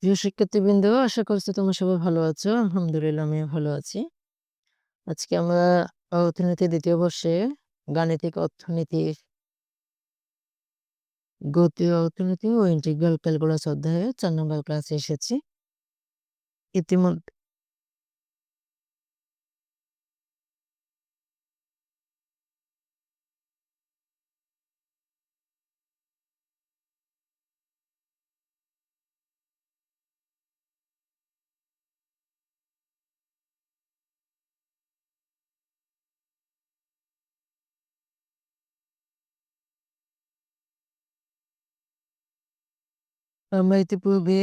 প্রিয় শিক্ষার্থীবৃন্দ, আশা করছি তোমরা সবাই ভালো আছো। আলহামদুলিল্লাহ আমিও ভালো আছি। আজকে আমরা অর্থনীতি ২য় বর্ষে গাণিতিক অর্থনীতির গতি অর্থনীতি ও ইন্টিগ্রাল ক্যালকুলাস অধ্যায়ে ৪ নম্বর ক্লাসে এসেছি। ইতিমধ্যে আমরা ইতিপূর্বে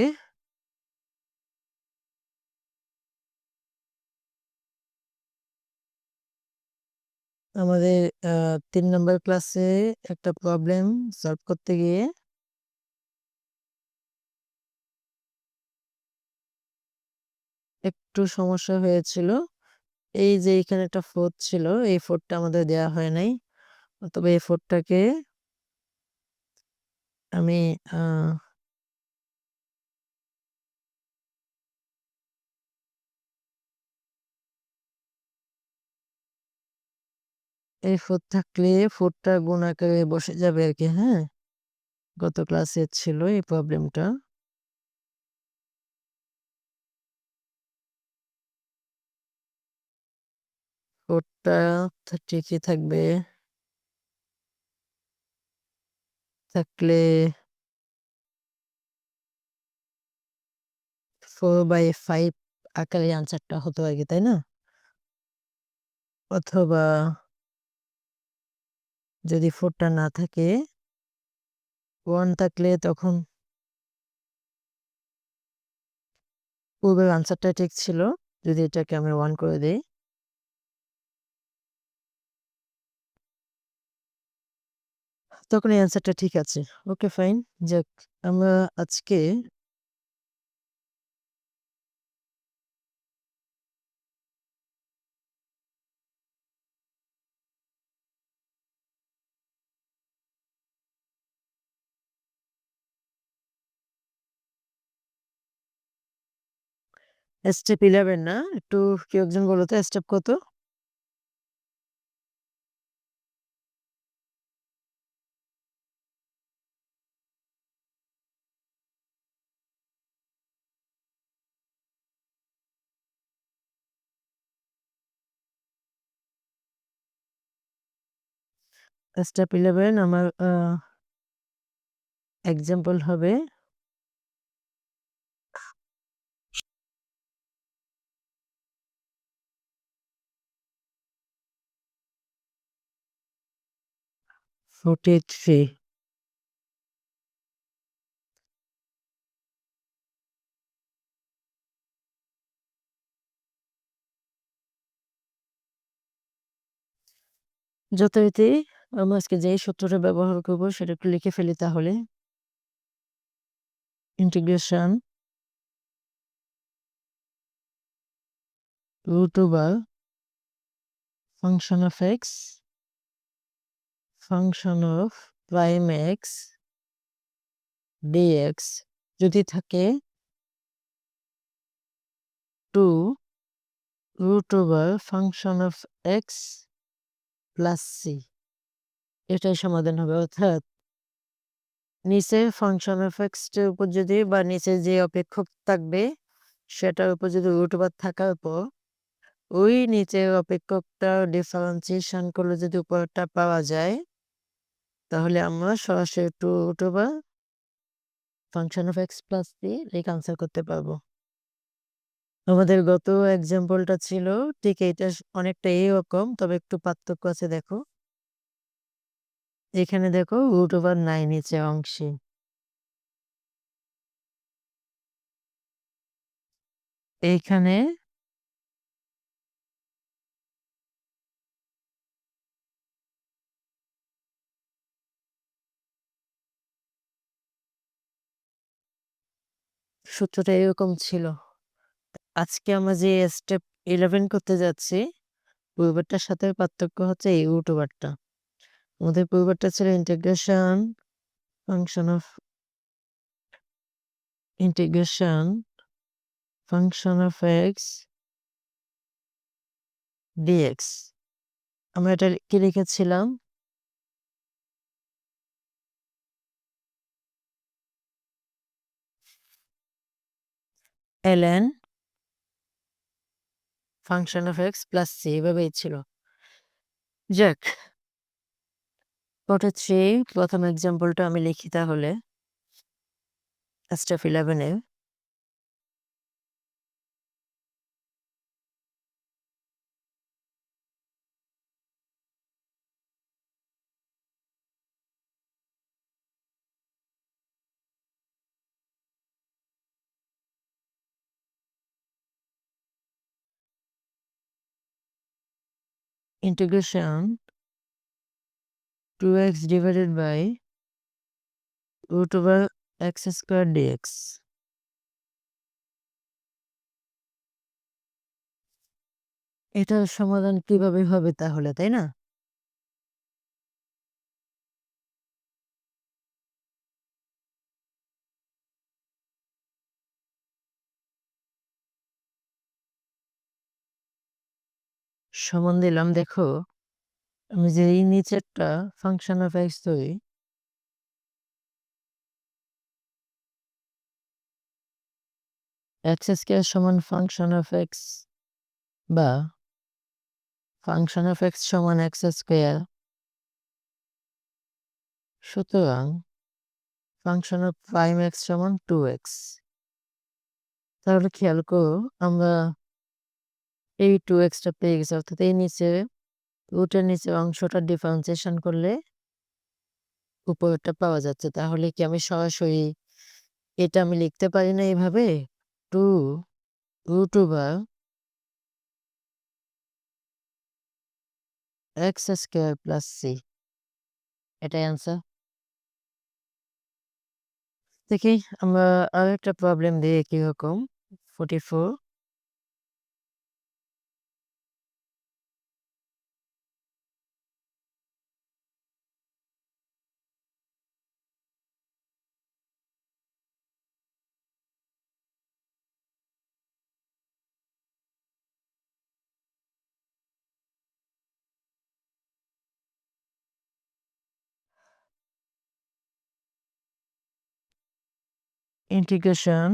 আমাদের ৩ নম্বর ক্লাসে একটা প্রবলেম সলভ করতে গিয়ে একটু সমস্যা হয়েছিল। এই যে এখানে একটা 4 ছিল, এই 4 টা আমাদের দেয়া হয় নাই। তবে এই 4 টাকে আমি আ এই 4 থাকলে 4 টা গুণ আকারে বসে যাবে আরকি, হ্যাঁ? গত ক্লাসে ছিল এই প্রবলেমটা। 4 টা ঠিকই থাকবে। থাকলে 4/5 আকারে আনসারটা হতো আরকি, তাই না? অথবা যদি 4 টা না থাকে, 1 থাকলে তখন পূর্বের আনসারটা ঠিক ছিল। যদি এটাকে আমি 1 করে দেই, তখন এই আনসারটা ঠিক আছে। ওকে, ফাইন। যাক, আমরা আজকে স্টেপ 11 না? একটু কেউ একজন বলো তো স্টেপ কত? স্টেপ 11 আমার এক্সাম্পল হবে 43। যথারীতি আমরা আজকে যেই সূত্রটা ব্যবহার করব সেটা একটু লিখে ফেলি তাহলে। Integration root over function of x, function of prime x dx যদি থাকে 2 root over function of x plus c, এটাই সমাধান হবে। অর্থাৎ নিচে ফাংশন অফ এক্স এর উপর যদি বা নিচে যে অপেক্ষক থাকবে সেটার উপর যদি রুট ওভার থাকার পর ওই নিচের অপেক্ষকটা ডিফারেন্সিয়েশন করলে যদি উপরেরটা পাওয়া যায়, তাহলে আমরা সরাসরি two root over function of x plus c লিখে আনসার করতে পারবো। আমাদের গত এক্সাম্পলটা ছিল ঠিক এইটা অনেকটা এইরকম, তবে একটু পার্থক্য আছে। দেখো এখানে দেখো রুট ওভার নাই নিচের অংশে, এইখানে সূত্রটা এরকম ছিল। আজকে আমরা যে স্টেপ 11 করতে যাচ্ছি, পূর্বেরটার সাথে পার্থক্য হচ্ছে এই রুট ওভারটা। আমাদের পূর্বেরটা ছিল integration function of integration function of x d x. আমরা এটা কি লিখেছিলাম? ln function of x plus c, এভাবেই ছিল। যাক, পরে 3 প্রথম এক্সাম্পলটা আমি লিখি তাহলে। স্টেপ 11-এ integration 2x divided by root over x square dx. এটার সমাধান কিভাবে হবে তাহলে, তাই না? সমান দিলাম। দেখো, আমি যে এই নিচেরটা ফাংশন অফ এক্স ধরি, এক্স স্কোয়ার সমান ফাংশন অফ এক্স বা ফাংশন অফ এক্স সমান এক্স স্কোয়ার। সুতরাং ফাংশন অফ প্রাইম এক্স সমান 2x। তাহলে খেয়াল করো, আমরা এই 2xটা পেয়ে গেছি, অর্থাৎ এই নিচে রুটের নিচে অংশটা ডিফারেন্সিয়েশন করলে উপরেরটা পাওয়া যাচ্ছে। তাহলে কি আমি সরাসরি এটা আমি লিখতে পারি না এইভাবে? 2 root over x square plus c, এটাই অ্যান্সার। দেখি আমরা আর একটা প্রবলেম দিয়ে কিরকম। 44 integration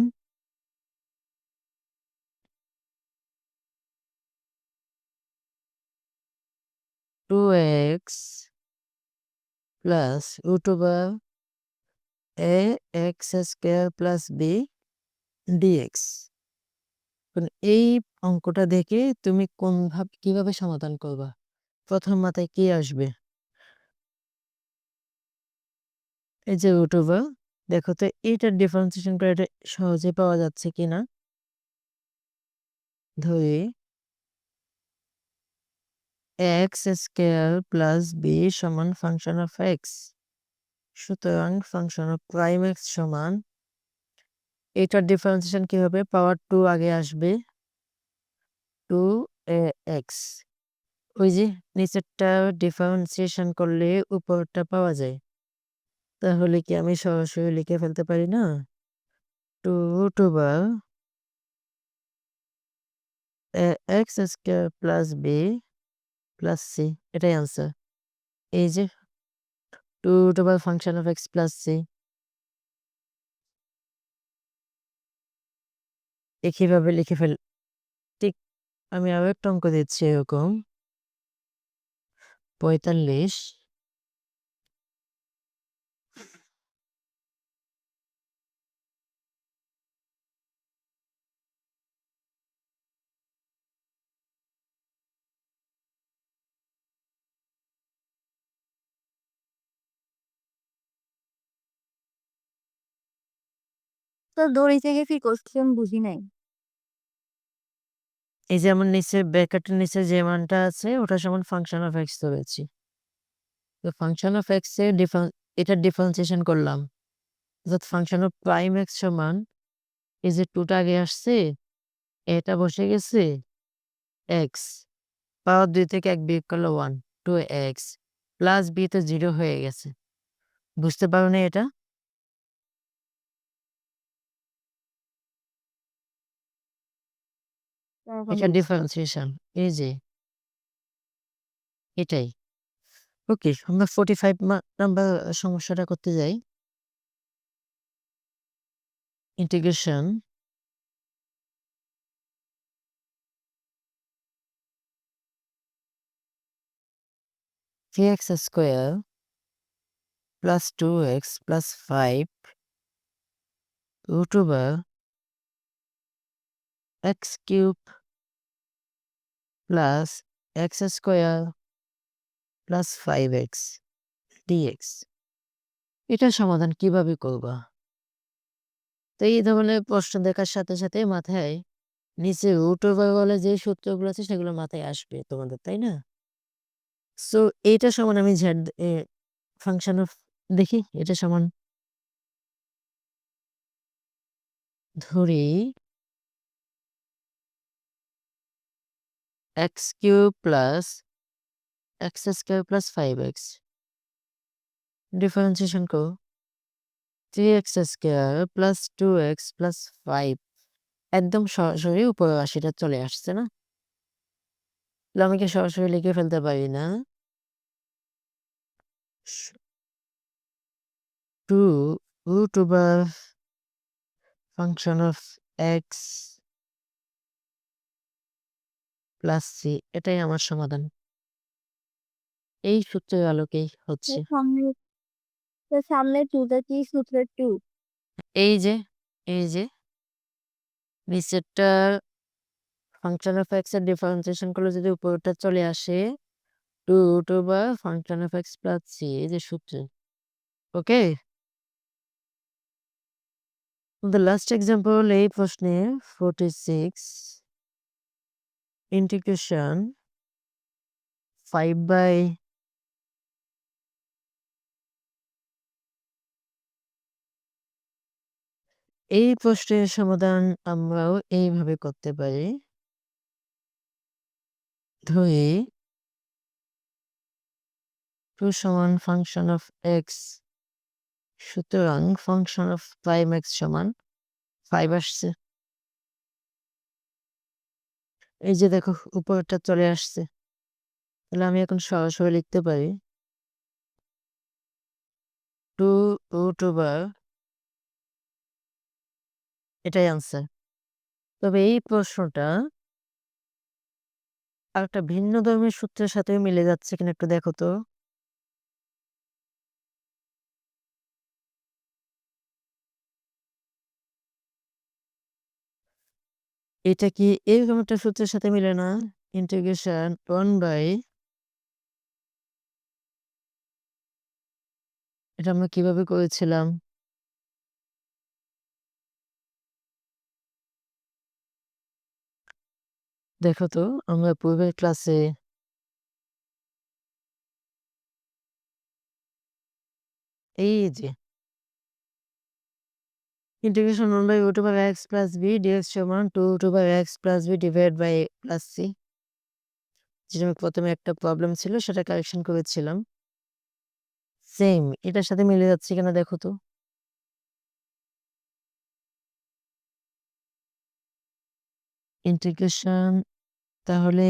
2x plus root over a x square plus b dx. এই অঙ্কটা দেখে তুমি কিভাবে সমাধান করবা? প্রথম মাথায় কি আসবে? এই যে রুট ওভার, দেখো তো এইটার ডিফারেন্সিয়েশন করে এটা সহজে পাওয়া যাচ্ছে কিনা। ধরি এক্স স্কোয়ার প্লাস বি সমান ফাংশন অফ এক্স। সুতরাং ফাংশন অফ প্রাইম এক্স সমান, এটার ডিফারেন্সিয়েশন কি হবে? পাওয়ার 2 আগে আসবে, 2x। ওই যে নিচেরটা ডিফারেন্সিয়েশন করলে উপরটা পাওয়া যায়। তাহলে কি আমি সরাসরি লিখে ফেলতে পারি না? 2 root over x square plus b plus c, এটাই আনসার। এই যে 2 root over function of x plus c. একইভাবে লিখে ফেল। ঠিক, আমি আরো একটা অঙ্ক দিচ্ছি এরকম। 45 তো দড়ি থেকে কি কোশ্চেন বুঝি নাই। এই যে আমার নিচে ব্র্যাকেটের নিচে যে মানটা আছে ওটা সমান ফাংশন অফ এক্স ধরেছি। তো ফাংশন অফ এক্স এর এটা ডিফারেন্সিয়েশন করলাম, অর্থাৎ ফাংশন অফ প্রাইম এক্স সমান, এই যে 2টা আগে আসছে, এটা বসে গেছে এক্স, পাওয়ার 2 থেকে 1 বিয়োগ করলে 1, 2x প্লাস বি তো 0 হয়ে গেছে। বুঝতে পারো না এটা? এখন এটা বুঝছি। ডিফারেন্সিয়েশন। এই যে এটাই। ওকে, আমরা 45 নাম্বার সমস্যাটা করতে যাই। ইন্টিগ্রেশন3x square plus 2x plus 5 root over x cube plus x square plus 5x dx। এটার সমাধান কিভাবে করবা? তো এই ধরনের প্রশ্ন দেখার সাথে সাথে মাথায় নিচে রুট ওভার বলে যে সূত্রগুলো আছে সেগুলো মাথায় আসবে তোমাদের, তাই না? সো এইটা সমান আমি z ফাংশন অফ দেখি এটা সমান ধরি x cube plus x square plus 5x differentiation করো 3x square plus 2x plus 5 একদম সরাসরি উপরে রাশিটা চলে আসছে না? তাহলে আমি কি সরাসরি লিখে ফেলতে পারি না? 2 root over function of x plus c এটাই আমার সমাধান। এই সূত্রের আলোকেই হচ্ছে। সামনে 2 টা কি সূত্রের 2? এই যে, এই যে নিচেরটার ফাংশন অফ x এর ডিফারেন্সিয়েশন করলে যদি উপরেরটা চলে আসে 2 root over function of x plus c এই যে সূত্র। ওকে? The last example এই প্রশ্নে 46 ইন্টিগ্রেশন 5 by এই প্রশ্নের সমাধান আমরাও এইভাবে করতে পারি। ধরি 2 সমান ফাংশন অফ x, সুতরাং ফাংশন অফ প্রাইম x সমান 5 আসছে। এই যে দেখো উপরেরটা চলে আসছে। তাহলে আমি এখন সরাসরি লিখতে পারি 2 root over এটাই আনসার। তবে এই প্রশ্নটা আরেকটা ভিন্ন ধর্মের সূত্রের সাথেও মিলে যাচ্ছে কিনা একটু দেখো তো। এটা কি এরকম একটা সূত্রের সাথে মিলে না? ইন্টিগ্রেশন 1 by এটা আমরা কিভাবে করেছিলাম? দেখো তো আমরা পূর্বের ক্লাসে এই যে integration 1 by root over x plus b dx সমান 2 root over x plus b divided by a plus c। যেটা আমি প্রথমে একটা প্রবলেম ছিল সেটা কারেকশন করেছিলাম। সেম এটার সাথে মিলে যাচ্ছে কিনা দেখো তো। ইন্টিগ্রেশন তাহলে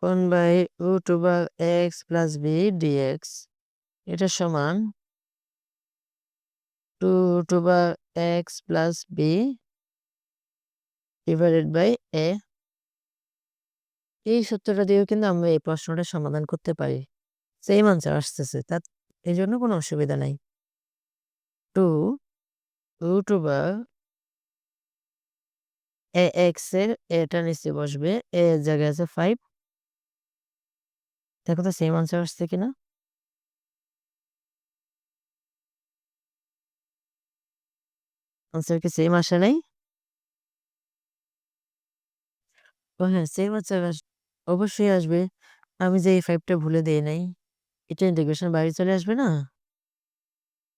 1 by root over x plus b dx এটা সমান 2 root over x plus b divided by a। এই সূত্রটা দিয়েও কিন্তু আমরা এই প্রশ্নটা সমাধান করতে পারি। সেম আনসার আসতেছে এই জন্য কোনো অসুবিধা নাই। 2 root over ax এর এটা নিচে বসবে, a এর জায়গায় আছে 5। দেখো তো সেম আনসার আসছে কিনা? আনসার কি সেম আসে নাই? ও হ্যাঁ, সেম আনসার অবশ্যই আসবে। আমি যে এই 5 টা ভুলে দেই নাই, এটা ইন্টিগ্রেশন বাইরে চলে আসবে না?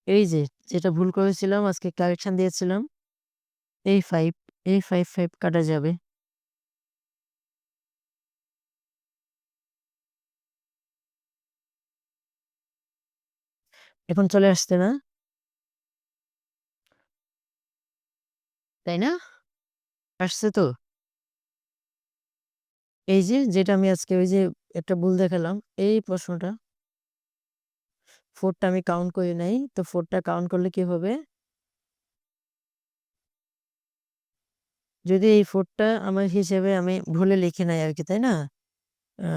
এই যে যেটা ভুল করেছিলাম আজকে কারেকশন দিয়েছিলাম, এই 5 এই 5 কাটা যাবে। এখন চলে আসছে না? তাই না? আসছে তো? এই যে যেটা আমি আজকে ওই যে একটা ভুল দেখালাম, এই প্রশ্নটা 4 টা আমি কাউন্ট করি নাই। তো 4 টা কাউন্ট করলে কি হবে? যদি এই 4 টা আমার হিসেবে আমি ভুলে লিখি নাই আরকি, তাই না? আ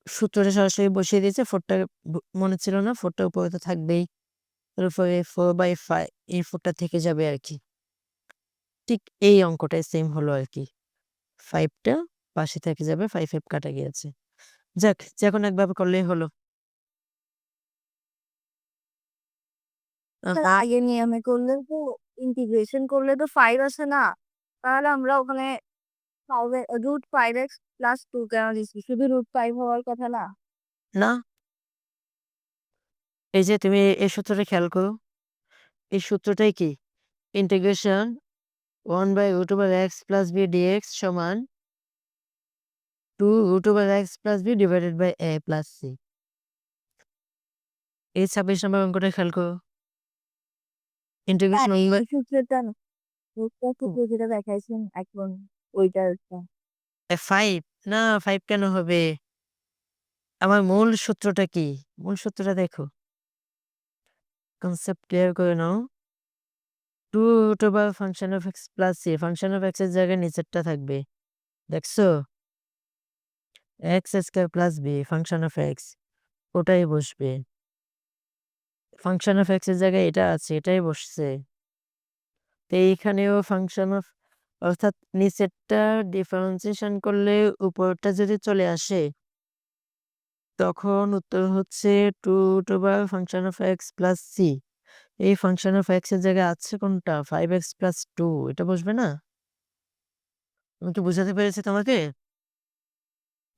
সূত্রটা সরাসরি বসিয়ে দিয়েছি। 4 টা মনে ছিল না। 4 টা উপরে তো থাকবেই। তারপরে 4/5 এই 4 টা থেকে যাবে আরকি। ঠিক এই অঙ্কটাই সেম হলো আরকি। 5 টা পাশে থেকে যাবে। 5, 5 কাটা গিয়েছে। যাক, যেকোনো একভাবে করলেই হলো। আ স্যার আগের নিয়মে করলে তো ইন্টিগ্রেশন করলে তো 5 আসে না। তাহলে আমরা ওখানে √5x প্লাস 2 কেন দিচ্ছি? শুধু √5 হওয়ার কথা না? না, এই যে তুমি এই সূত্রটা খেয়াল করো। এই সূত্রটাই কি? ইন্টিগ্রেশন 1/√x + b dx সমান 2√x + b divided by a + c। এই ২৬ নম্বর অঙ্কটা খেয়াল করো। হ্যাঁ, ইন্টিগ্রেশন এই 1 সূত্রটা না। হুম, সূত্র যেটা দেখাইছেন এখন ওইটারটা। 5 না 5 কেন হবে? আমার মূল সূত্রটা কি? মূল সূত্রটা দেখো। কনসেপ্ট ক্লিয়ার করে নাও। 2 function of x + c function of x এর জায়গায় নিচেরটা থাকবে। দেখছো? x² + b function of x ওটাই বসবে। ফাংশন অফ x এর জায়গায় এটা আছে, এটাই বসছে। তো এইখানেও ফাংশন অফ অর্থাৎ নিচেরটা ডিফারেন্সিয়েশন করলে উপরেরটা যদি চলে আসে, তখন উত্তর হচ্ছে 2 ফাংশন অফ x + c। এই ফাংশন অফ x এর জায়গায় আছে কোনটা? 5x + 2 এটা বসবে না? আমি কি বুঝাতে পেরেছি তোমাকে?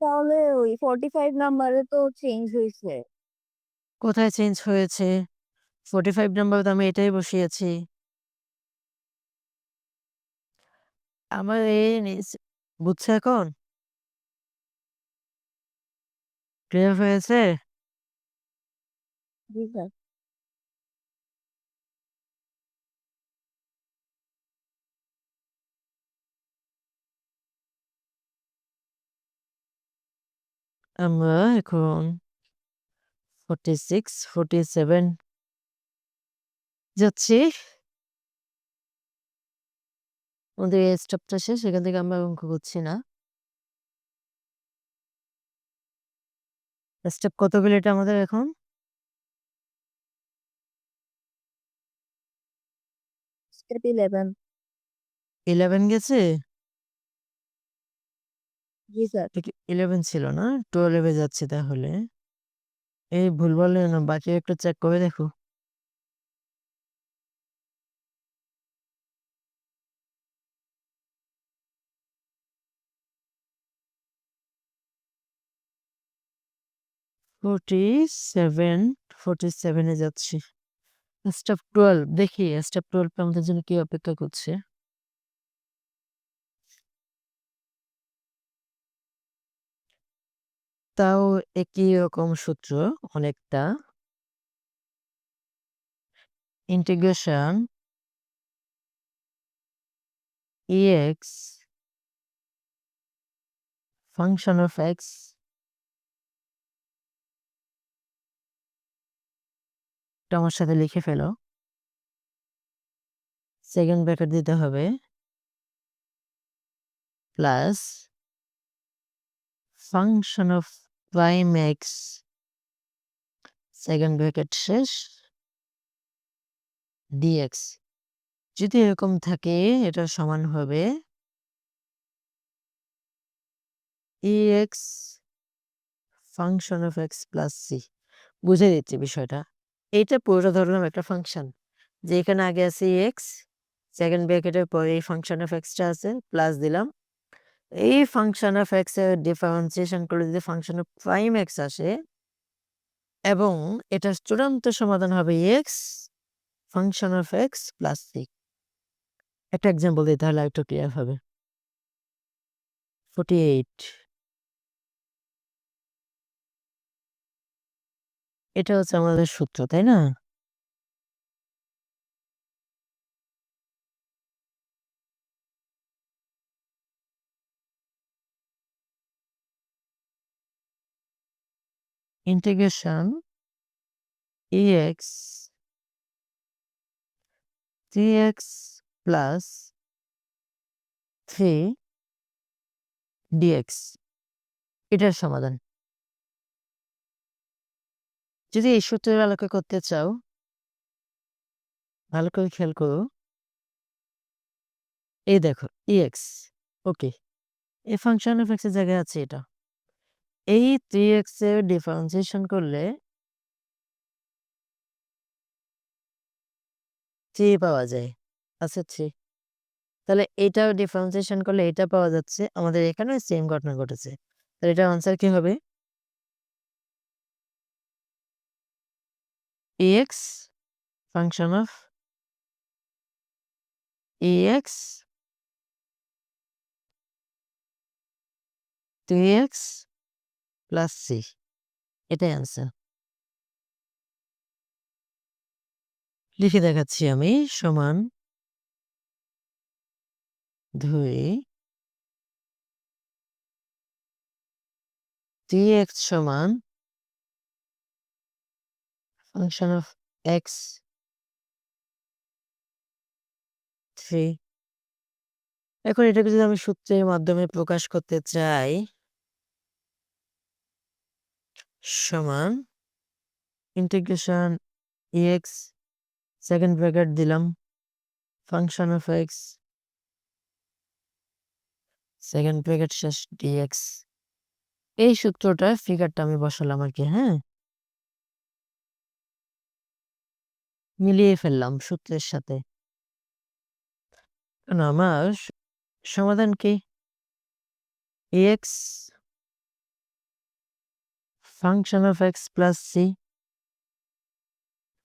তাহলে ওই 45 নাম্বারে তো চেঞ্জ হইছে। কোথায় চেঞ্জ হয়েছে? 45 নাম্বারে তো আমি এটাই বসিয়েছি। আমার এই বুঝছো এখন? ক্লিয়ার হয়েছে? জি স্যার। আমরা এখন 46, 47 যাচ্ছি। আমাদের এই স্টেপটা শেষ। এখান থেকে আমরা অঙ্ক করছি না। স্টেপ কত গেল এটা আমাদের এখন? স্টেপ 11। 11 গেছে? জি স্যার। এটা কি 11 ছিল না? 12 এ যাচ্ছি তাহলে। এই ভুলভাল নিও না, বাকি একটু চেক করে দেখো। ফোর্টি সেভেন 47 এ যাচ্ছি। স্টেপ 12 দেখি স্টেপ 12 আমাদের জন্য কি অপেক্ষা করছে। তাও একই রকম সূত্র অনেকটা। Integration ex function of x এটা আমার সাথে লিখে ফেলো। সেকেন্ড ব্র্যাকেট দিতে হবে plus function of prime x second bracket শেষ dx। যদি এরকম থাকে এটা সমান হবে ex function of x plus c। বুঝে দিচ্ছি বিষয়টা। এইটা পুরোটা ধরলাম একটা ফাংশন, যে এখানে আগে আছে এক্স, সেকেন্ড ব্র্যাকেটের পরে এই ফাংশন অফ এক্সটা আছে, প্লাস দিলাম। এই ফাংশন অফ এক্স এর ডিফারেন্সিয়েশন করলে যদি ফাংশন অফ প্রাইম এক্স আসে এবং এটার চূড়ান্ত সমাধান হবে x function of x plus c. একটা এক্সাম্পল দিই তাহলে একটু ক্লিয়ার হবে। 48 এটা হচ্ছে আমাদের সূত্র, তাই না? Integration ex 3x plus 3 dx এটার সমাধান। যদি এই সূত্রের আলোকে করতে চাও, ভালো করে খেয়াল করো। এই দেখো ex, ওকে, এই ফাংশন অফ এক্স এর জায়গায় আছে এটা। এই 3x এর ডিফারেন্সিয়েশন করলে 3 পাওয়া যায়, আছে 3। তাহলে এটাও ডিফারেন্সিয়েশন করলে এটা পাওয়া যাচ্ছে। আমাদের এখানে সেম ঘটনা ঘটেছে। তাহলে এটার আনসার কি হবে? ex function of ex 3x plus c, এটাই আনসার। লিখে দেখাচ্ছি আমি, সমান 2 3x সমান ফাংশন অফ x 3। এখন এটাকে যদি আমি সূত্রের মাধ্যমে প্রকাশ করতে চাই, সমান ইন্টিগ্রেশন ex সেকেন্ড ব্র্যাকেট দিলাম function of x second bracket শেষ dx। এই সূত্রটা ফিগারটা আমি বসালাম আর কি, হ্যাঁ, মিলিয়ে ফেললাম সূত্রের সাথে। কারণ আমার সমাধান কি? ex function of x plus c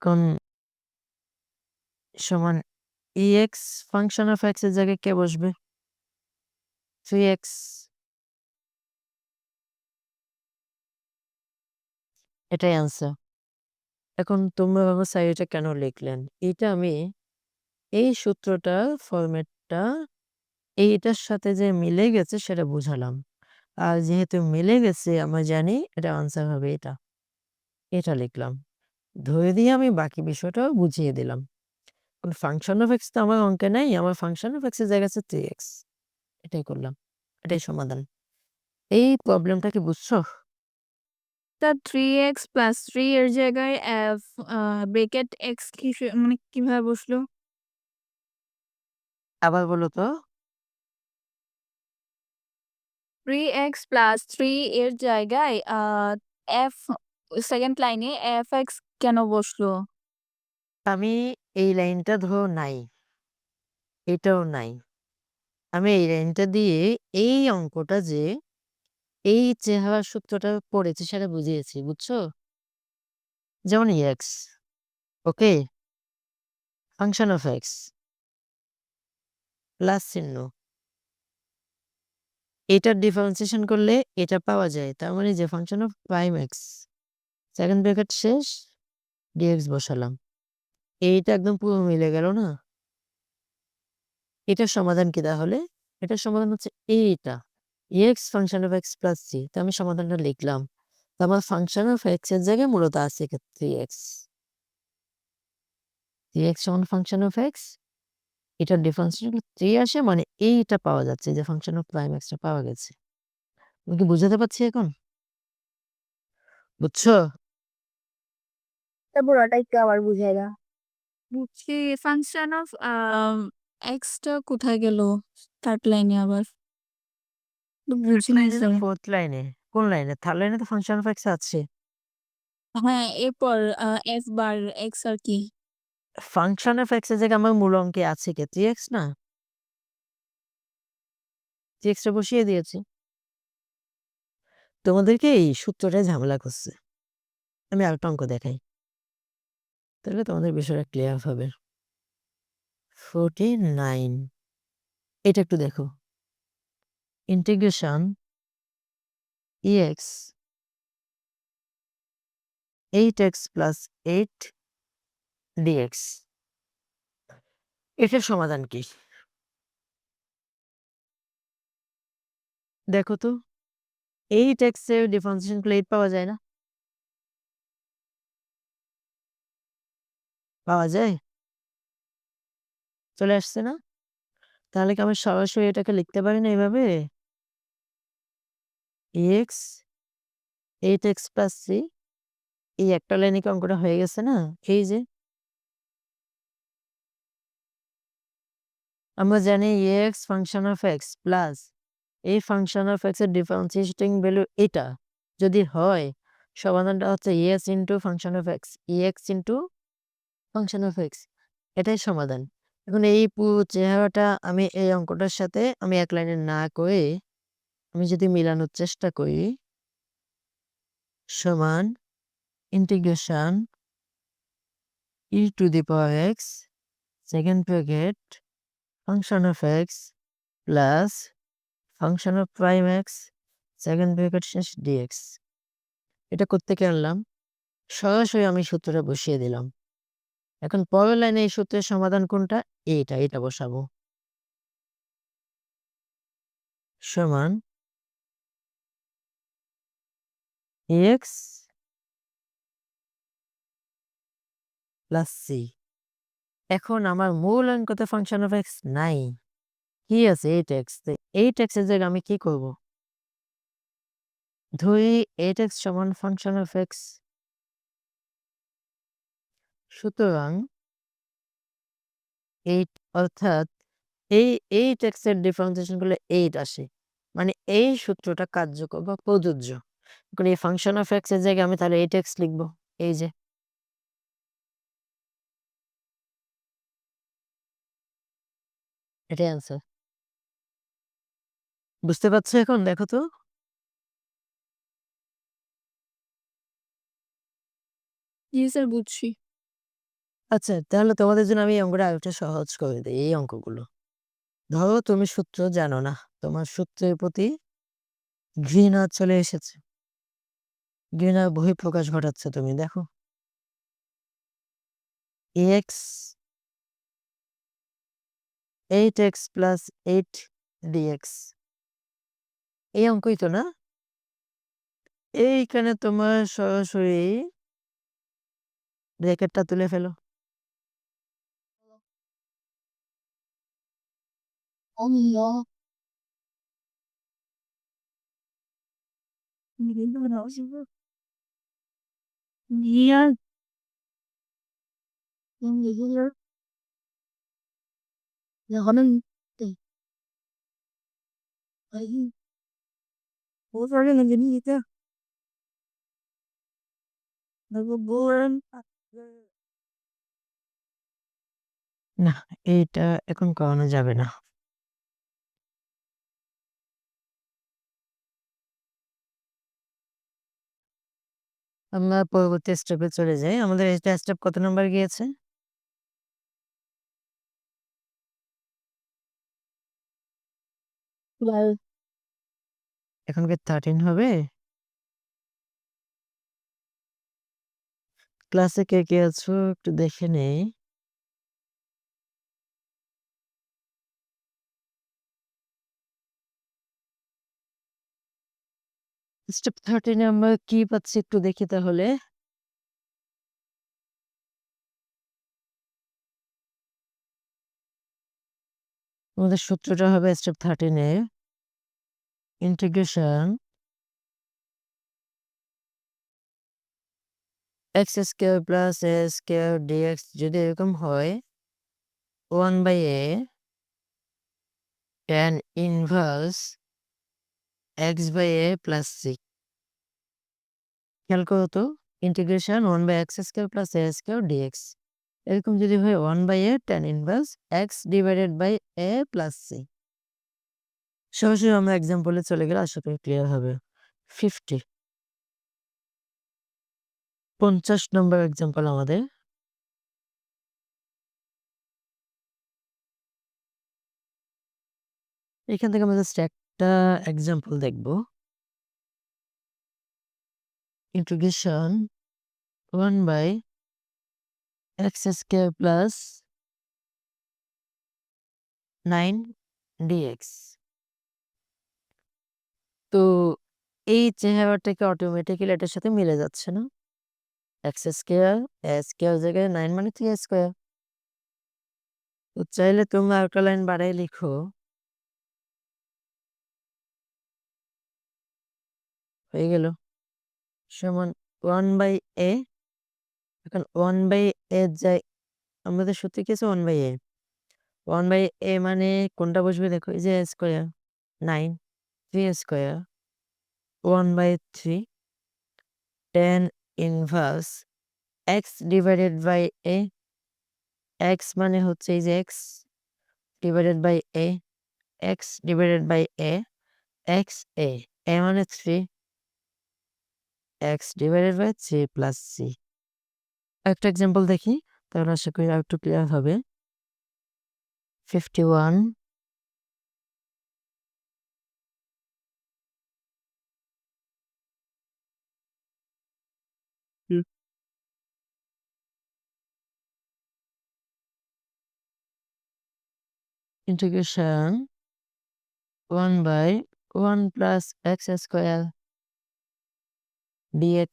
কোন সমান ex ফাংশন অফ x এর জায়গায় কে বসবে? 3x। এটাই আনসার। এখন তোমরা ভাবো স্যার এটা কেন লিখলেন? এটা আমি এই সূত্রটার ফরম্যাটটা এইটার সাথে যে মিলে গেছে সেটা বুঝালাম। আর যেহেতু মিলে গেছে আমরা জানি এটা আনসার হবে এটা। এটা লিখলাম। ধরে দিয়ে আমি বাকি বিষয়টাও বুঝিয়ে দিলাম। কারণ ফাংশন অফ x তো আমার অঙ্কে নাই, আমার ফাংশন অফ x এর জায়গায় আছে 3x। এটাই করলাম। এটাই সমাধান। এই প্রবলেমটা কি বুঝছো? তা 3x প্লাস 3 এর জায়গায় ব্রেকেট x মানে কিভাবে বসলো? আবার বলো তো। 3x প্লাস 3 এর জায়গায় f সেকেন্ড লাইনে fx কেন বসলো? আমি এই লাইনটা ধরো নাই, এটাও নাই। আমি এই লাইনটা দিয়ে এই অঙ্কটা যে এই চেহারার সূত্রটা পড়েছি সেটা বুঝিয়েছি, বুঝছো? যেমন ex, okay, function of x plus চিহ্ন, এটার ডিফারেন্সিয়েশন করলে এটা পাওয়া যায়। তার মানে যে function of prime x second bracket শেষ dx বসালাম। এইটা একদম পুরো মিলে গেল না? এটার সমাধান কি তাহলে? এটার সমাধান হচ্ছে এইটা, ex function of x plus c। তো আমি সমাধানটা লিখলাম। তো আমার ফাংশন অফ x এর জায়গায় মূলত আছে 3x। 3x সমান ফাংশন অফ x, এটার ডিফারেন্সিয়েশন 3 আসে, মানে এইটা পাওয়া যাচ্ছে যে ফাংশন অফ প্রাইম এক্সটা পাওয়া গেছে। তুমি কি বুঝাতে পারছি এখন? বুঝছো? তারপর ওটা একটু আবার বুঝাই দাও। বুঝছি। ফাংশন অফ এক্সটা কোথায় গেল? থার্ড লাইনে আবার বুঝি নাই স্যার। ফোর্থ লাইনে। কোন লাইনে? থার্ড লাইনে তো ফাংশন অফ এক্স আছে। হ্যাঁ, এরপর এফ বার এক্স আর কি? ফাংশন অফ এক্স এর জায়গায় আমার মূল অঙ্কে আছে কি 3x না? 3x টা বসিয়ে দিয়েছি। তোমাদেরকে এই সূত্রটাই ঝামেলা করছে। আমি আরেকটা অঙ্ক দেখাই, তাহলে তোমাদের বিষয়টা ক্লিয়ার হবে। 49, এটা একটু দেখো। Integration ex 8x plus 8 dx, এটার সমাধান কি? দেখো তো, 8x এর ডিফারেন্সিয়েশন করলে 8 পাওয়া যায় না? পাওয়া যায়? চলে আসছে না? তাহলে কি আমি সরাসরি এটাকে লিখতে পারি না এভাবে? এক্স 8x + c এই একটা লাইনে কি অঙ্কটা হয়ে গেছে না? এই যে আমরা জানি x function of x plus এই ফাংশন অফ এক্স এর ডিফারেন্সিয়েটিং ভ্যালু এটা যদি হয় সমাধানটা হচ্ছে x into function of x x into function of x এটাই সমাধান। এখন এই পুরো চেহারাটা আমি এই অঙ্কটার সাথে আমি এক লাইনে না করে আমি যদি মিলানোর চেষ্টা করি সমান integration E to the power x second bracket function of x plus function of prime x second bracket শেষ ডিএক্স। এটা কোত্থেকে আনলাম? সরাসরি আমি সূত্রটা বসিয়ে দিলাম। এখন পরের লাইনে এই সূত্রের সমাধান কোনটা? এটা বসাবো। সমান এক্স প্লাস সি। এখন আমার মূল অঙ্কতে ফাংশন অফ এক্স নাই। কি আছে? 8x। তো 8x এর জায়গায় আমি কি করব? ধরি 8x সমান ফাংশন অফ এক্স। সুতরাং 8 অর্থাৎ এই 8x এর ডিফারেন্সিয়েশন করলে 8 আসে। মানে এই সূত্রটা কার্যকর বা প্রযোজ্য। এখন এই ফাংশন অফ এক্স এর জায়গায় আমি তাহলে 8x লিখব। এই যে এটাই অ্যান্সার। বুঝতে পারছো এখন? দেখো তো। জি স্যার, বুঝছি। আচ্ছা, তাহলে তোমাদের জন্য আমি এই অঙ্কটা আরেকটু সহজ করে দেই এই অঙ্কগুলো। ধরো তুমি সূত্র জানো না। তোমার সূত্রের প্রতি ঘৃণা চলে এসেছে। ঘৃণার বহিঃপ্রকাশ ঘটাচ্ছ তুমি। দেখো এক্স 8x প্লাস 8 ডিএক্স এই অঙ্কই তো না? এইখানে তোমার সরাসরি ব্র্যাকেটটা তুলে ফেলো। না, এইটা এখন করানো যাবে না। আমরা পরবর্তী স্টেপে চলে যাই। আমাদের এটা স্টেপ কত নাম্বার গিয়েছে? এখন কি 13 হবে? ক্লাসে কে, কে আছো একটু দেখে নেই। স্টেপ 13 এ আমরা কি পাচ্ছি একটু দেখি তাহলে। আমাদের সূত্রটা হবে স্টেপ 13 এ ইন্টিগ্রেশন এক্স স্কয়ার প্লাস এ স্কয়ার ডিএক্স যদি এরকম হয় 1/a tan inverse x/a plus c। খেয়াল করো তো integration 1/x² plus a square d x এরকম যদি হয় 1/a tan inverse x divided by a plus c। সরাসরি আমরা এক্সাম্পলে চলে গেলে আশা করি ক্লিয়ার হবে। 50 নম্বর এক্সাম্পল আমাদের। এখান থেকে আমরা জাস্ট একটা এক্সাম্পল দেখব। Integration 1/x² plus 9 d x. তো এই চেহারাটাকে অটোমেটিক্যালি এটার সাথে মিলে যাচ্ছে না? এক্স স্কোয়ার স্কোয়ার জায়গায় 9 মানে 3 স্কোয়ার। তো চাইলে তোমরা আরেকটা লাইন বাড়াই লিখো, হয়ে গেল সমান 1/a। এখন 1/a এর আমাদের সূত্রে কি আছে 1/a। 1/a মানে কোনটা বসবে দেখো, এই যে square 9 3 square 1/3 tan inverse x divided by a। x মানে হচ্ছে এই যে x divided by a, x divided by a, x a মানে 3, x divided by 3 plus c। একটা এক্সাম্পল দেখি, তাহলে আশা করি আর একটু ক্লিয়ার হবে। 51 integration 1/1 plus x square dx।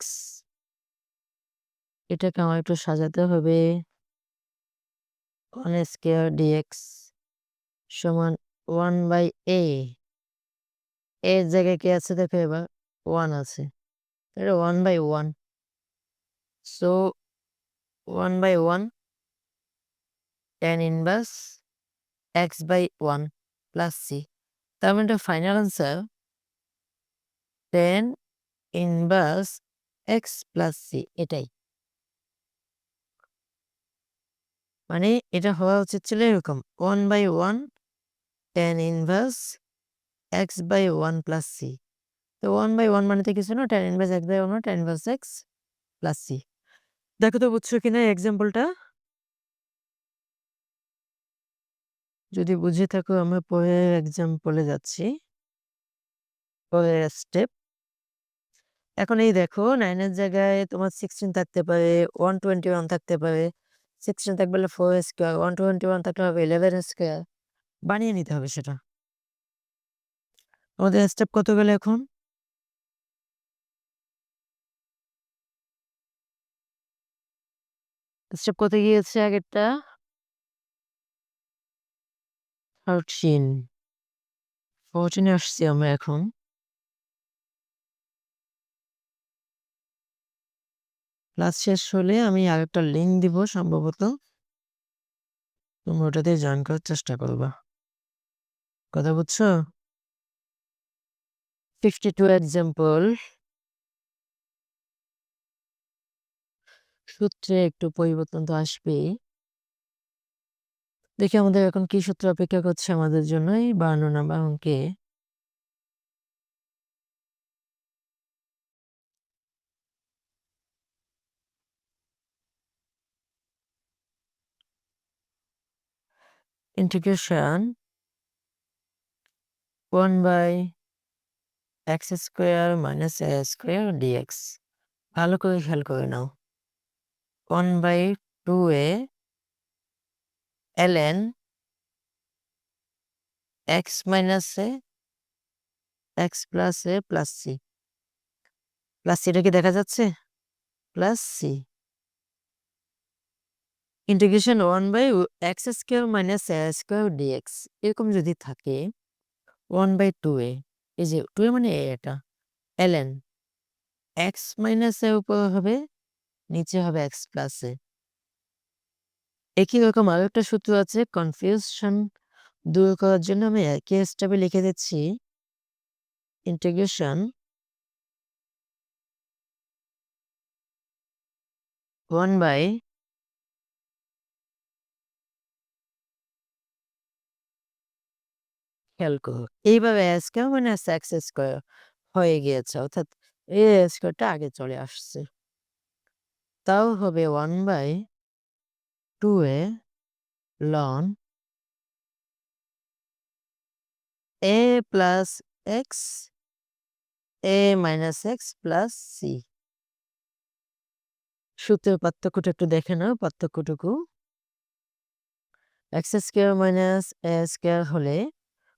এটাকে আমার একটু সাজাতে হবে। 1 স্কোয়ার dx সমান 1/a। এর জায়গায় কি আছে দেখো, এবার 1 আছে, এটা 1/1। So 1/1 tan inverse x/1 plus c। তার মানে এটা final answer tan inverse x plus c। এটাই মানে এটা হওয়া উচিত ছিল এরকম 1/1 tan inverse x/1 plus c। তো 1/1 মানে তো কিছু না, tan inverse x/1 tan inverse x plus c। দেখো তো বুঝছো কিনা এক্সাম্পলটা। যদি বুঝে থাকো আমরা পরের এক্সাম্পলে যাচ্ছি, পরের স্টেপ। এখন এই দেখো 9 এর জায়গায় তোমার 16 থাকতে পারে, 121 থাকতে পারে। 16 থাকবে 4 স্কোয়ার, 121 থাকলে হবে 11 স্কোয়ার। বানিয়ে নিতে হবে সেটা। আমাদের স্টেপ কত গেল এখন? স্টেপ কত গিয়েছে আগেরটা? 14 আসছি আমরা এখন। ক্লাস শেষ হলে আমি আরেকটা লিঙ্ক দিব সম্ভবত, তোমরা ওটাতে জয়েন করার চেষ্টা করবা। কথা বুঝছো? 52 এক্সাম্পল। সূত্রে একটু পরিবর্তন তো আসবেই। দেখি আমাদের এখন কি সূত্র অপেক্ষা করছে আমাদের জন্য এই 52 নাম্বার অঙ্কে। Integration 1/x square minus a square dx। ভালো করে খেয়াল করে নাও। 1/2a ln x minus a x plus a plus c। Plus সিটা কি দেখা যাচ্ছে? Plus c integration 1/x square minus a square dx। এরকম যদি থাকে 1/2a, এই যে 2a মানে এটা ln x মাইনাস a উপর হবে, নিচে হবে x প্লাস a। একই রকম আরো একটা সূত্র আছে কনফিউশন দূর করার জন্য আমি একই স্টেপে লিখে দিচ্ছি। ইন্টিগ্রেশন 1/, খেয়াল করো এইভাবে a square minus x square হয়ে গিয়েছে, অর্থাৎ a স্কোয়ারটা আগে চলে আসছে। তাও হবে 1/2a ln a plus x a minus x plus c। সূত্রের পার্থক্যটা একটু দেখে নাও, পার্থক্যটুকু x square minus a square হলে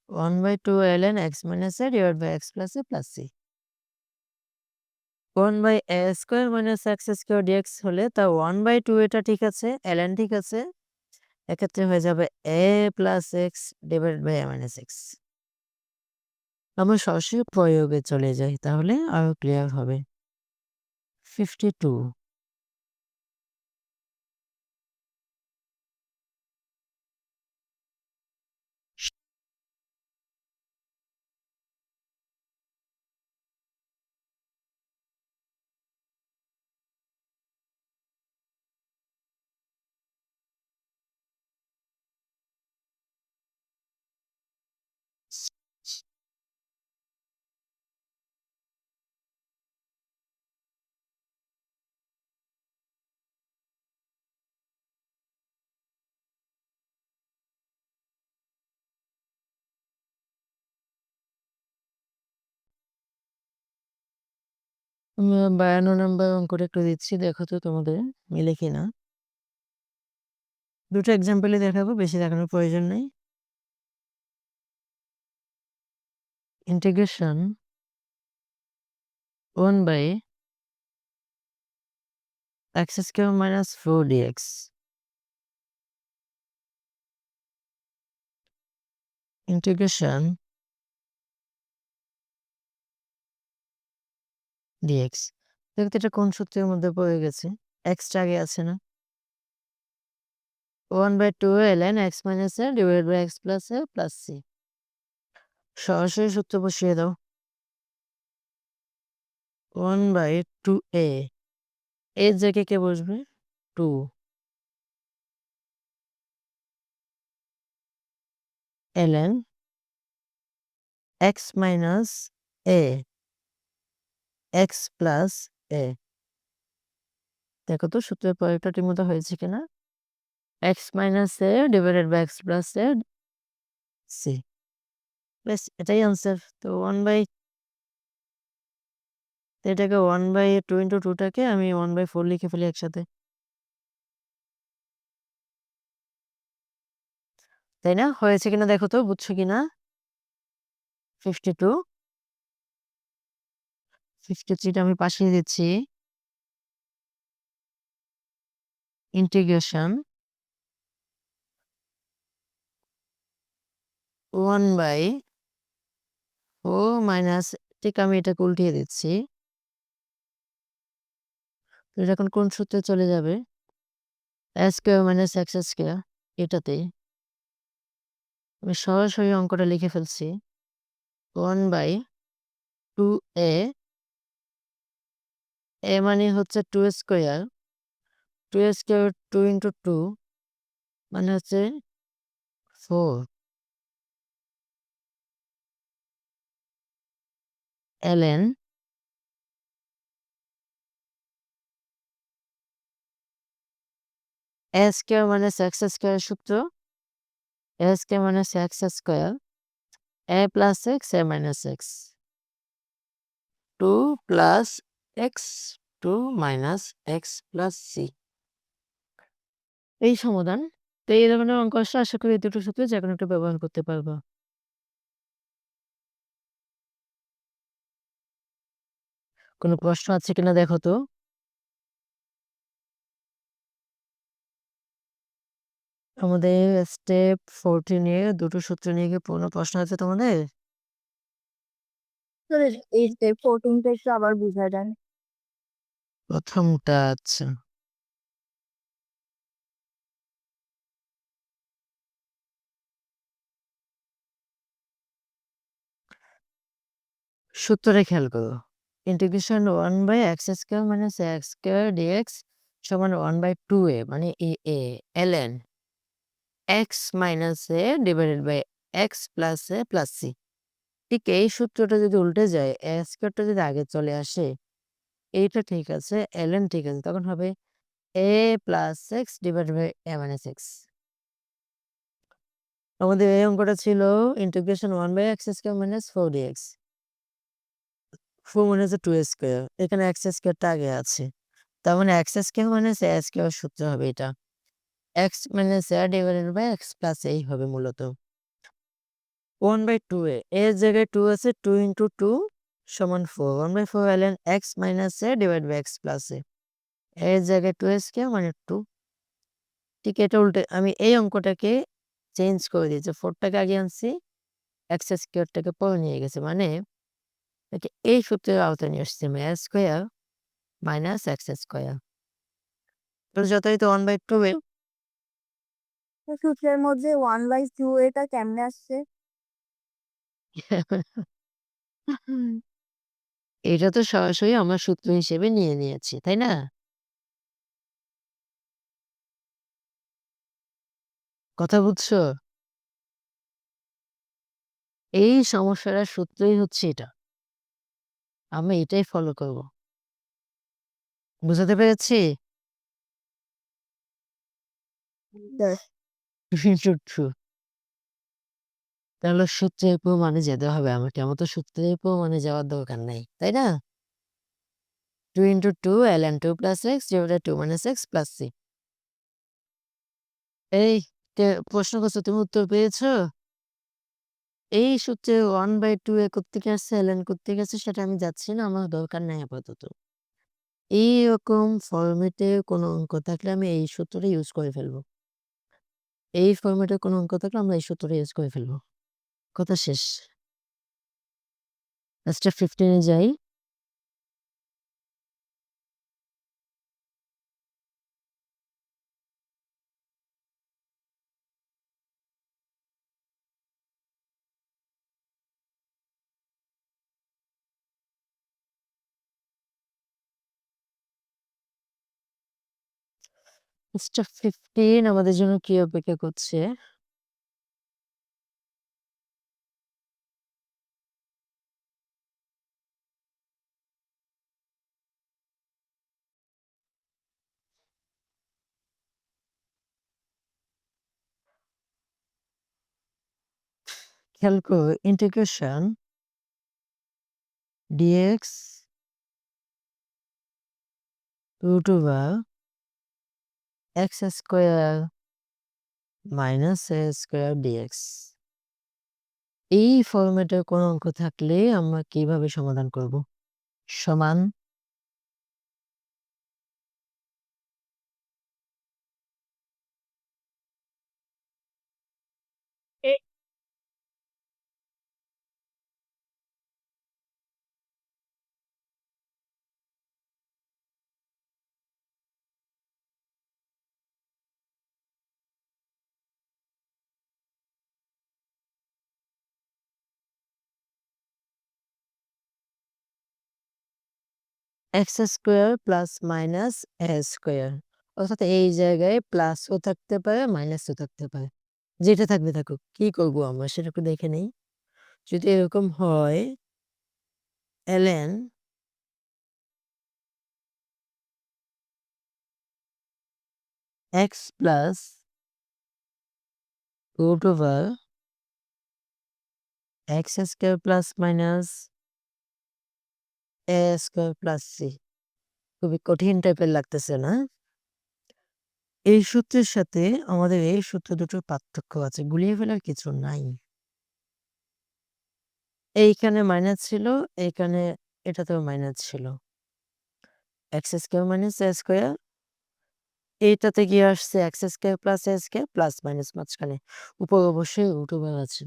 1/2 ln x minus a divide by x plus a plus c। 1/a² - x² dx হলে তা 1/2 এটা ঠিক আছে, ln ঠিক আছে। এক্ষেত্রে হয়ে যাবে a + x / a - x। আমরা সরাসরি প্রয়োগে চলে যাই, তাহলে আরো ক্লিয়ার হবে। 52 52 নম্বর অঙ্কটা একটু দিচ্ছি, দেখো তো তোমাদের মিলে কিনা। দুটো এক্সাম্পলই দেখাবো, বেশি দেখানোর প্রয়োজন নেই। Integration 1/x² - 4 dx integration dx। দেখো তো এটা কোন সূত্রের মধ্যে পড়ে গেছে? এক্সটা আগে আছে না? 1/2 ln x - a / x + a + c। সরাসরি সূত্র বসিয়ে দাও। 1/2a এর জায়গায় কে বসবে? 2 ln x - a x + a। দেখো তো সূত্রের প্রয়োগটা ঠিকমতো হয়েছে কিনা? x - a / x + a c। ব্যাস এটাই আনসার। তো এটাকে 1/2 × 2 টাকে আমি 1/4 লিখে ফেলি একসাথে। তাই না? হয়েছে কিনা দেখো তো, বুঝছো কিনা? 52 53টা আমি পাশে দিচ্ছি। ইন্টিগ্রেশন 1/4 - ঠিক আমি এটাকে উল্টিয়ে দিচ্ছি। তো এটা এখন কোন সূত্রে চলে যাবে? a² - x² এটাতে। আমি সরাসরি অঙ্কটা লিখে ফেলছি। 1/2a a মানে হচ্ছে 2² 2² 2 × 2 মানে হচ্ছে 4 ln a² - x² সূত্র a² - x² a + x a - x 2 + x 2 - x + c। এই সমাধান। তো এই ধরনের অঙ্ক আসলে আশা করি এই দুটো সূত্রে যেকোনো একটা ব্যবহার করতে পারবা। কোনো প্রশ্ন আছে কিনা দেখো তো? আমাদের স্টেপ 14 এ দুটো সূত্র নিয়ে কি কোনো প্রশ্ন আছে তোমাদের? এই স্টেপ 14 টা একটু আবার বুঝায় দেন। প্রথমটা আচ্ছা। সূত্রটা খেয়াল করো। ইন্টিগ্রেশন 1/x² - x² dx সমান 1/2a মানে a ln x - a / x + a + c। ঠিক এই সূত্রটা যদি উল্টে যায়, a² টা যদি আগে চলে আসে, এইটা ঠিক আছে, ln ঠিক আছে, তখন হবে a + x / a - x। আমাদের এই অঙ্কটা ছিল ইন্টিগ্রেশন 1/x² - 4 dx। 4 মানে হচ্ছে 2² এখানে x² টা আগে আছে। তার মানে x² - a² সূত্র হবে এটা। x - a / x + a হবে মূলত। 1/2a এর জায়গায় 2 আছে, 2 × 2 সমান 4 1/4 ln x minus a divided by x plus a এর জায়গায় 2a স্কয়ার মানে 2 ঠিক এটা উল্টে আমি এই অঙ্কটাকে চেঞ্জ করে দিয়েছি 4 টাকে আগে আনছি x স্কয়ারটাকে পরে নিয়ে গেছি মানে একে এই সূত্রের আওতায় নিয়ে আসছি আমি a square minus x square তো যথারীতি 1/2 এ তো সূত্রের মধ্যে 1/2 এটা কেমনে আসছে? এটা তো সরাসরি আমরা সূত্র হিসেবে নিয়ে নিয়েছি, তাই না? কথা বুঝছো? এই সমস্যাটার সূত্রই হচ্ছে এটা। আমরা এটাই ফলো করব। বুঝাতে পেরেছি? Yes. ট্রু। তাহলে সূত্রের প্রমাণে যেতে হবে আমাকে। আমার তো সূত্রের প্রমাণে যাওয়ার দরকার নাই, তাই না? 2 × 2 ln 2 plus x divided 2 minus x plus c এই প্রশ্ন করছো তুমি উত্তর পেয়েছো? এই সূত্রে 1/2 এ কোত্থেকে আসছে ln কোত্থেকে আসছে সেটা আমি যাচ্ছি না, আমার দরকার নাই আপাতত। এইরকম ফরম্যাটে কোনো অঙ্ক থাকলে আমি এই সূত্রটা ইউজ করে ফেলবো। এই ফরম্যাটে কোনো অঙ্ক থাকলে আমরা এই সূত্রটা ইউজ করে ফেলবো। কথা শেষ। স্টেপ 15 এ যাই। স্টেপ 15 আমাদের জন্য কি অপেক্ষা করছে? খেয়াল করো integration dx root over x square minus a square dx এই ফরম্যাটের কোনো অঙ্ক থাকলে আমরা কিভাবে সমাধান করব? সমান x square plus minus a square অর্থাৎ এই জায়গায় প্লাসও থাকতে পারে মাইনাসও থাকতে পারে। যেটা থাকবে থাকুক। কি করব আমরা সেটা একটু দেখে নেই। যদি এরকম হয় ln x plus root over x square plus minus a square plus c খুবই কঠিন টাইপের লাগতেছে না? এই সূত্রের সাথে আমাদের এই সূত্র দুটোর পার্থক্য আছে, গুলিয়ে ফেলার কিছু নাই। এইখানে মাইনাস ছিল, এইখানে এটাতেও মাইনাস ছিল। X square minus a square এইটাতে গিয়ে আসছে x square plus a square plus minus মাঝখানে উপর অবশ্যই রুট ওভার আছে।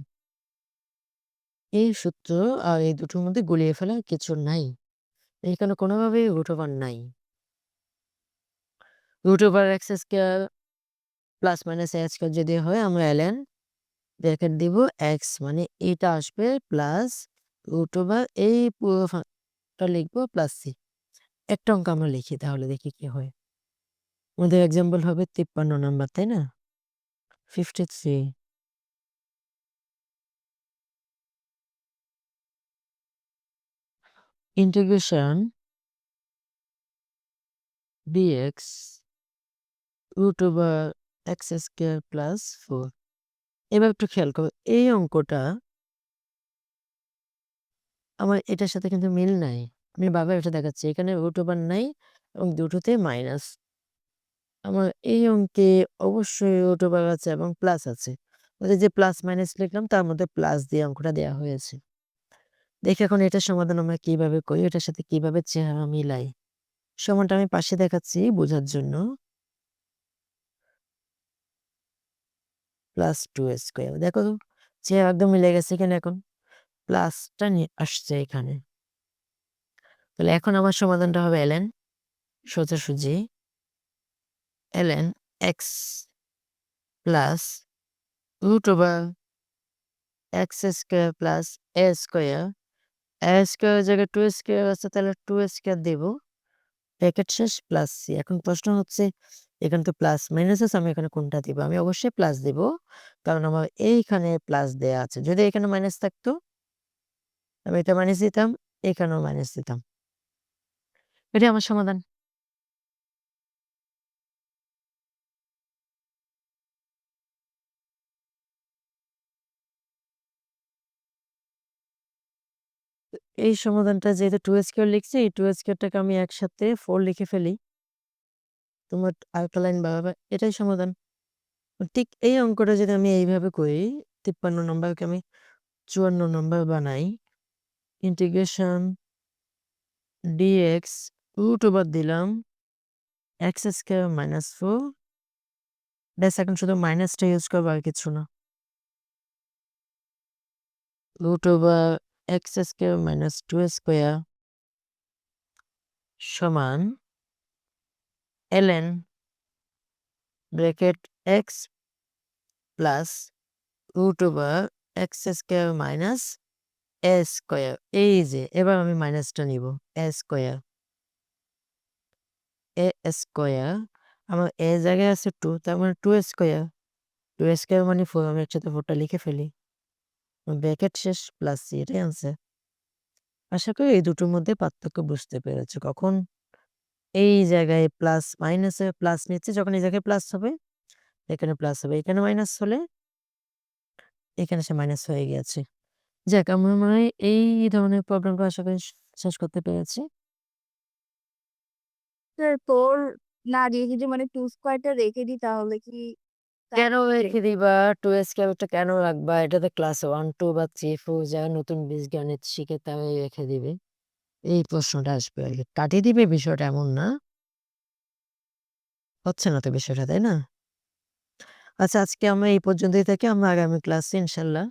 এই সূত্র আর এই দুটোর মধ্যে গুলিয়ে ফেলার কিছু নাই। এখানে কোনোভাবেই রুট ওভার নাই। Root over x square plus minus a square যদি হয় আমরা ln ব্র্যাকেট দিব x মানে এটা আসবে প্লাস রুট ওভার এই পুরোটা লিখবো প্লাস c। একটা অঙ্ক আমরা লিখি তাহলে দেখি কি হয়। আমাদের এক্সাম্পল হবে 53 নাম্বার, তাই না? 53 integration dx root over x square plus 4 এবার একটু খেয়াল করো এই অঙ্কটা আমার এটার সাথে কিন্তু মিল নাই। আমি বারবার এটা দেখাচ্ছি এখানে রুট ওভার নাই এবং দুটোতে মাইনাস। আমার এই অঙ্কে অবশ্যই রুট ওভার আছে এবং প্লাস আছে। যে প্লাস মাইনাস লিখলাম তার মধ্যে প্লাস দিয়ে অঙ্কটা দেওয়া হয়েছে। দেখি এখন এটার সমাধান আমরা কিভাবে করি, এটার সাথে কিভাবে চেহারা মিলাই। সমানটা আমি পাশে দেখাচ্ছি বোঝার জন্য। প্লাস 2 স্কোয়ার দেখো চেহারা একদম মিলে গেছে এখানে এখন প্লাসটা নিয়ে আসছে এখানে। তাহলে এখন আমার সমাধানটা হবে ln সোজাসুজি ln x plus root over x square plus a square. a স্কোয়ারের জায়গায় 2 স্কোয়ার আছে তাহলে 2 স্কোয়ার দেব। ব্র্যাকেট শেষ প্লাস সি। এখন প্রশ্ন হচ্ছে এখানে তো প্লাস মাইনাস আছে, আমি এখানে কোনটা দিব? আমি অবশ্যই প্লাস দিব, কারণ আমার এইখানে প্লাস দেয়া আছে। যদি এখানে মাইনাস থাকতো আমি এটা মাইনাস দিতাম, এখানেও মাইনাস দিতাম। এটাই আমার সমাধান। এই সমাধানটা যেহেতু 2 স্কয়ার লিখছি, এই 2 স্কয়ারটাকে আমি একসাথে 4 লিখে ফেলি। তোমার আরেকটা লাইন বাড়াবে, এটাই সমাধান। ঠিক এই অঙ্কটা যদি আমি এইভাবে করি, 53 নম্বরকে আমি 54 নম্বর বানাই। ইন্টিগ্রেশন dx রুট ওভার দিলাম x স্কয়ার মাইনাস 4 ব্যাস এখন শুধু মাইনাসটা ইউজ করবো আর কিছু না। Root over x square minus 2 square সমান ln bracket x plus root over x square minus a square. এই যে এবার আমি মাইনাসটা নিব a স্কয়ার। a স্কয়ার আমার a জায়গায় আছে 2, তার মানে 2 স্কয়ার। 2 স্কয়ার মানে 4, আমি একসাথে 4টা লিখে ফেলি। ব্র্যাকেট শেষ প্লাস সি, এটাই আনসার। আশা করি এই দুটোর মধ্যে পার্থক্য বুঝতে পেরেছো। কখন এই জায়গায় প্লাস মাইনাসে প্লাস নিচ্ছে, যখন এই জায়গায় প্লাস হবে এখানে প্লাস হবে, এখানে মাইনাস হলে এখানে সে মাইনাস হয়ে গেছে। যাক, আমার মনে হয় এই ধরনের প্রবলেমগুলো আশা করি শেষ করতে পেরেছি। স্যার তোর না দিয়ে যদি মানে 2 স্কয়ারটা রেখে দিই তাহলে কি কেন রেখে দিবা? 2 স্কয়ারটা কেন রাখবা? এটা তো ক্লাস 1, 2 বা 3, 4 যারা নতুন বীজগণিত শিখে তারাই রেখে দিবে। এই প্রশ্নটা আসবে আরকি। কাটিয়ে দিবে বিষয়টা এমন না। হচ্ছে না তো বিষয়টা, তাই না? আচ্ছা, আজকে আমরা এই পর্যন্তই থাকি। আমরা আগামী ক্লাসে ইনশাআল্লাহ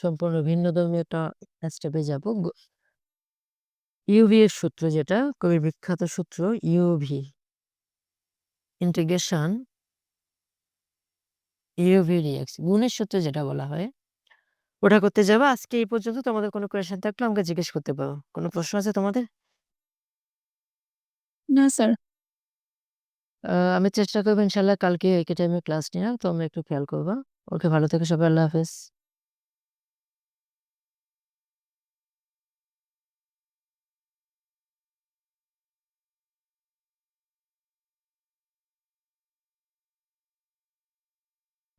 সম্পূর্ণ ভিন্নধর্মী একটা স্টেপে যাব। ইউভি এর সূত্র, যেটা খুবই বিখ্যাত সূত্র, ইউভি ইন্টিগ্রেশন ইউভি ডিএক্স গুণের সূত্র যেটা বলা হয়, ওটা করতে যাবো। আজকে এই পর্যন্ত। তোমাদের কোনো কোয়েশ্চেন থাকলে আমাকে জিজ্ঞেস করতে পারো। কোনো প্রশ্ন আছে তোমাদের? না স্যার। আমি চেষ্টা করবো ইনশাআল্লাহ কালকে একই টাইমে ক্লাস নেওয়ার। তোমরা একটু খেয়াল করবা। ওকে, ভালো থেকো সবাই। আল্লাহ হাফেজ।